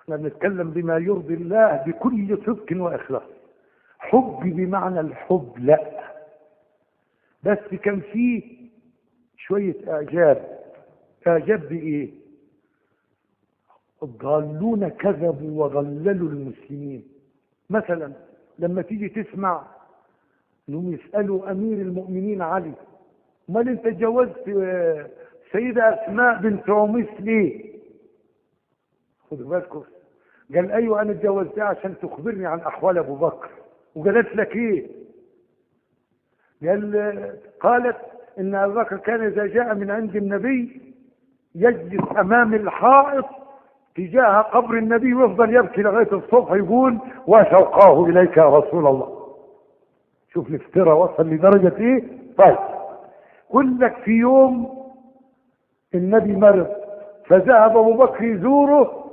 احنا بنتكلم بما يرضي الله بكل صدق واخلاص. حب بمعنى الحب لا، بس كان فيه شوية اعجاب. اعجاب بايه؟ الضالون كذبوا وضللوا المسلمين. مثلا لما تيجي تسمع انهم يسألوا امير المؤمنين علي: امال انت اتجوزت سيدة اسماء بنت عميس ليه؟ خدوا بالكم، قال: ايوه انا اتجوزتها عشان تخبرني عن احوال ابو بكر. وقالت لك ايه؟ قالت ان ابو بكر كان اذا جاء من عند النبي يجلس امام الحائط تجاه قبر النبي ويفضل يبكي لغايه الصبح، يقول: وشوقاه اليك يا رسول الله. شوف الافتراء وصل لدرجه ايه. طيب، قل لك في يوم النبي مرض، فذهب ابو بكر يزوره